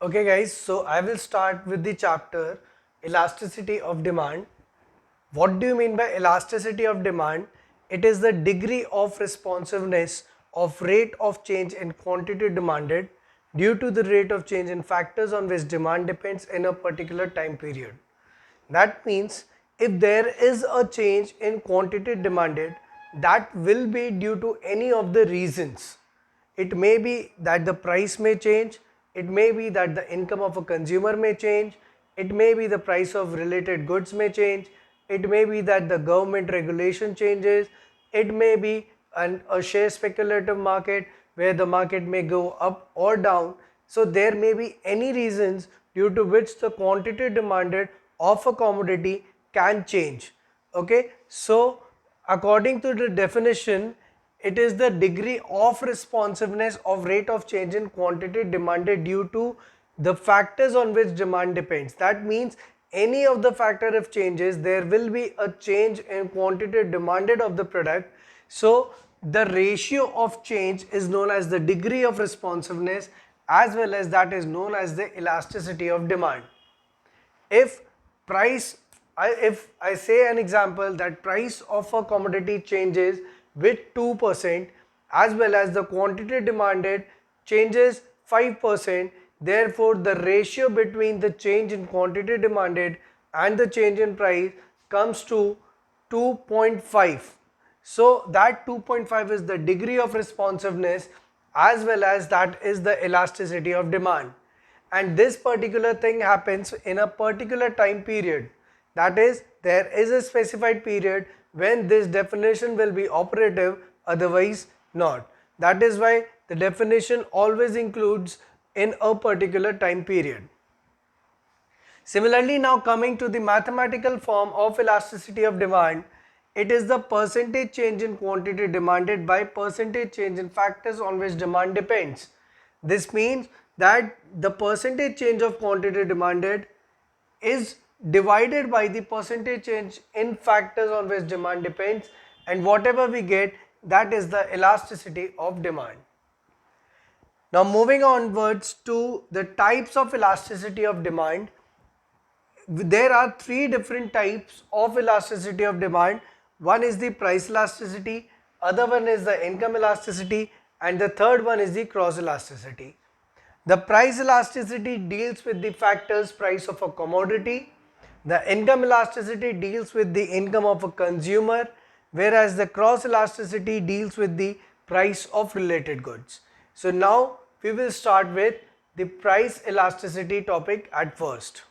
Okay guys, so I will start with the chapter elasticity of demand. What do you mean by elasticity of demand? It is the degree of responsiveness of rate of change in quantity demanded due to the rate of change in factors on which demand depends in a particular time period. That means if there is a change in quantity demanded, that will be due to any of the reasons. It may be that the price may change, it may be that the income of a consumer may change, it may be the price of related goods may change, it may be that the government regulation changes, it may be a share speculative market where the market may go up or down. So there may be any reasons due to which the quantity demanded of a commodity can change. Okay, so according to the definition, it is the degree of responsiveness of rate of change in quantity demanded due to the factors on which demand depends. That means any of the factor if changes, there will be a change in quantity demanded of the product. So the ratio of change is known as the degree of responsiveness, as well as that is known as the elasticity of demand. If price if I say an example that price of a commodity changes with 2%, as well as the quantity demanded changes 5%, therefore the ratio between the change in quantity demanded and the change in price comes to 2.5. So that 2.5 is the degree of responsiveness, as well as that is the elasticity of demand. And this particular thing happens in a particular time period. That is, there is a specified period when this definition will be operative, otherwise not. That is why the definition always includes in a particular time period. Similarly, now coming to the mathematical form of elasticity of demand, it is the percentage change in quantity demanded by percentage change in factors on which demand depends. This means that the percentage change of quantity demanded is divided by the percentage change in factors on which demand depends, and whatever we get, that is the elasticity of demand. Now moving onwards to the types of elasticity of demand, there are three different types of elasticity of demand. One is the price elasticity, other one is the income elasticity, and the third one is the cross elasticity. The price elasticity deals with the factors price of a commodity. The income elasticity deals with the income of a consumer, whereas the cross elasticity deals with the price of related goods. So now we will start with the price elasticity topic at first.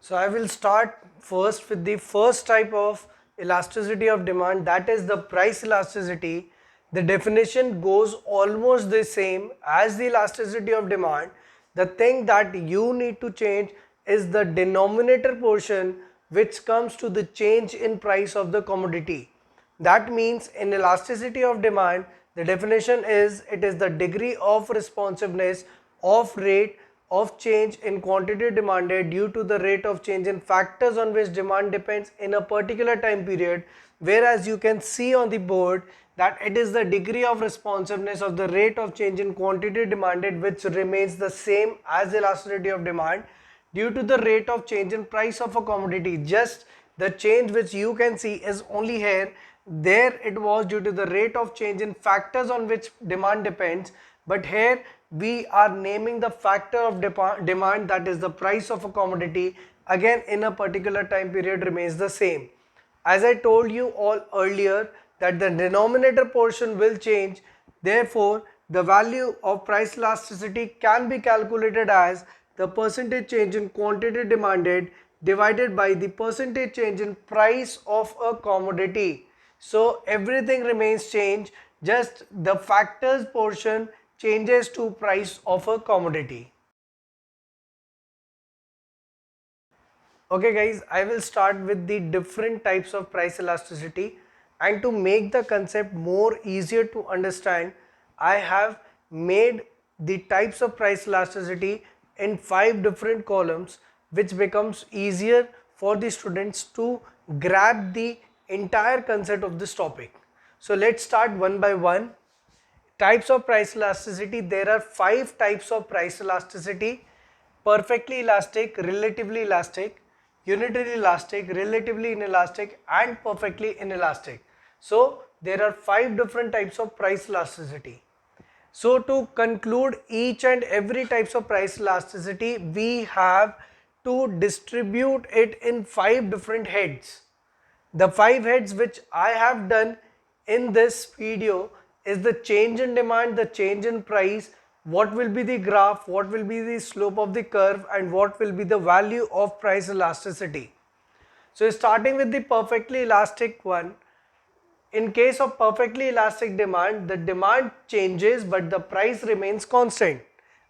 So I will start first with the first type of elasticity of demand, that is the price elasticity. The definition goes almost the same as the elasticity of demand. The thing that you need to change is the denominator portion which comes to the change in price of the commodity. That means in elasticity of demand, the definition is it is the degree of responsiveness of rate of change in quantity demanded due to the rate of change in factors on which demand depends in a particular time period, whereas you can see on the board that it is the degree of responsiveness of the rate of change in quantity demanded which remains the same as elasticity of demand due to the rate of change in price of a commodity. Just the change which you can see is only here. There it was due to the rate of change in factors on which demand depends, but here we are naming the factor of demand, that is the price of a commodity, again in a particular time period remains the same. As I told you all earlier that the denominator portion will change, therefore the value of price elasticity can be calculated as the percentage change in quantity demanded divided by the percentage change in price of a commodity. So everything remains changed, just the factors portion changes to price of a commodity. Okay guys, I will start with the different types of price elasticity, and to make the concept more easier to understand, I have made the types of price elasticity in 5 different columns, which becomes easier for the students to grab the entire concept of this topic. So let's start one by one. Types of price elasticity. There are 5 types of price elasticity: perfectly elastic, relatively elastic, unitarily elastic, relatively inelastic, and perfectly inelastic. So there are 5 different types of price elasticity. So to conclude each and every types of price elasticity, we have to distribute it in 5 different heads. The 5 heads which I have done in this video is the change in demand, the change in price, what will be the graph, what will be the slope of the curve, and what will be the value of price elasticity. So starting with the perfectly elastic one, in case of perfectly elastic demand, the demand changes but the price remains constant.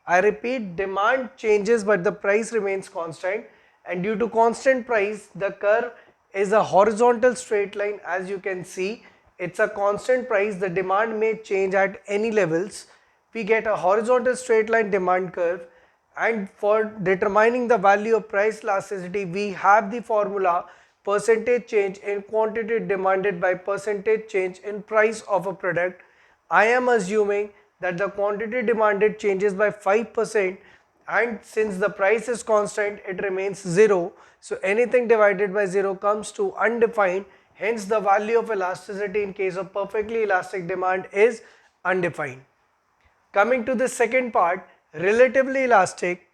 I repeat, demand changes but the price remains constant, and due to constant price, the curve is a horizontal straight line. As you can see, it's a constant price. The demand may change at any levels. We get a horizontal straight line demand curve, and for determining the value of price elasticity, we have the formula percentage change in quantity demanded by percentage change in price of a product. I am assuming that the quantity demanded changes by 5%, and since the price is constant, it remains 0. So anything divided by 0 comes to undefined. Hence the value of elasticity in case of perfectly elastic demand is undefined. Coming to the second part, relatively elastic.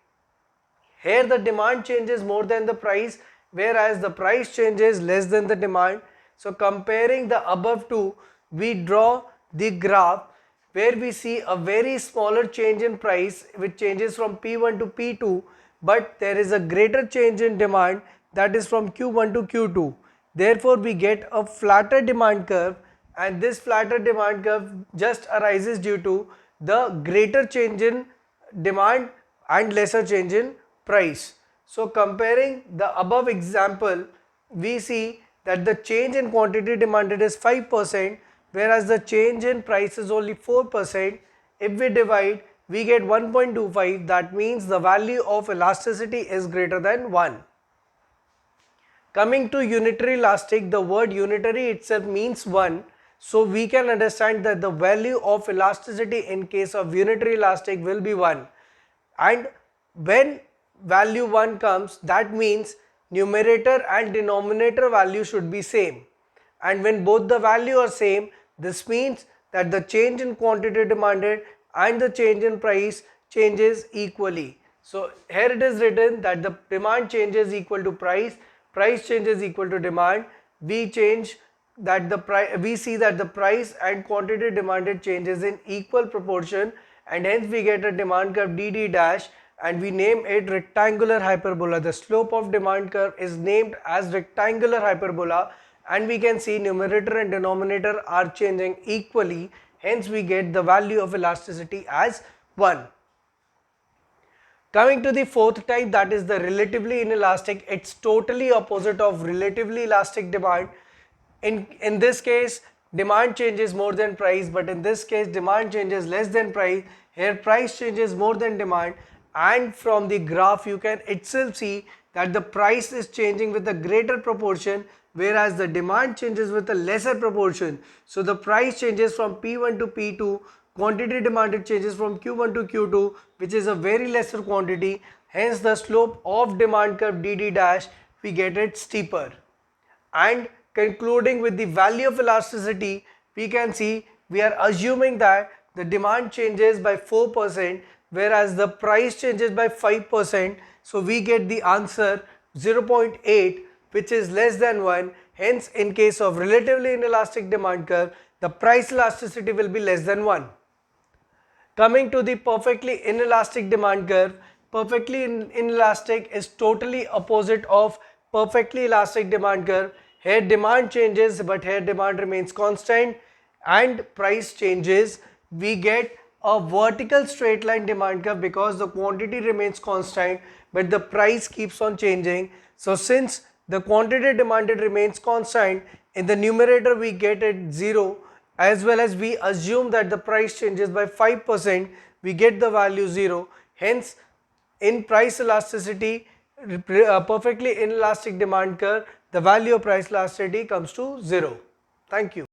Here the demand changes more than the price, whereas the price changes less than the demand. So comparing the above two, we draw the graph where we see a very smaller change in price which changes from P1 to P2, but there is a greater change in demand, that is from Q1 to Q2. Therefore we get a flatter demand curve, and this flatter demand curve just arises due to the greater change in demand and lesser change in price. So comparing the above example, we see that the change in quantity demanded is 5%, whereas the change in price is only 4%. If we divide, we get 1.25. That means the value of elasticity is greater than 1. Coming to unitary elastic, the word unitary itself means 1. So we can understand that the value of elasticity in case of unitary elastic will be 1. And when value 1 comes, that means numerator and denominator value should be same. And when both the value are same, this means that the change in quantity demanded and the change in price changes equally. So here it is written that the demand changes equal to price, price changes equal to demand. We change that the price, we see that the price and quantity demanded changes in equal proportion, and hence we get a demand curve dd dash, and we name it rectangular hyperbola. The slope of demand curve is named as rectangular hyperbola, and we can see numerator and denominator are changing equally, hence we get the value of elasticity as 1. Coming to the fourth type, that is the relatively inelastic. It's totally opposite of relatively elastic demand. In this case, demand changes more than price, but in this case demand changes less than price. Here price changes more than demand, and from the graph you can itself see that the price is changing with a greater proportion, whereas the demand changes with a lesser proportion. So the price changes from P1 to P2, quantity demanded changes from Q1 to Q2, which is a very lesser quantity. Hence the slope of demand curve dd dash, we get it steeper. And concluding with the value of elasticity, we can see we are assuming that the demand changes by 4%, whereas the price changes by 5%. So we get the answer 0.8, which is less than 1. Hence in case of relatively inelastic demand curve, the price elasticity will be less than 1. Coming to the perfectly inelastic demand curve, perfectly inelastic is totally opposite of perfectly elastic demand curve. Here demand changes but here demand remains constant, and price changes. We get a vertical straight line demand curve because the quantity remains constant but the price keeps on changing. So since the quantity demanded remains constant, in the numerator we get it 0, as well as we assume that the price changes by 5%, we get the value 0. Hence in price elasticity, perfectly inelastic demand curve, the value of price elasticity comes to 0. Thank you.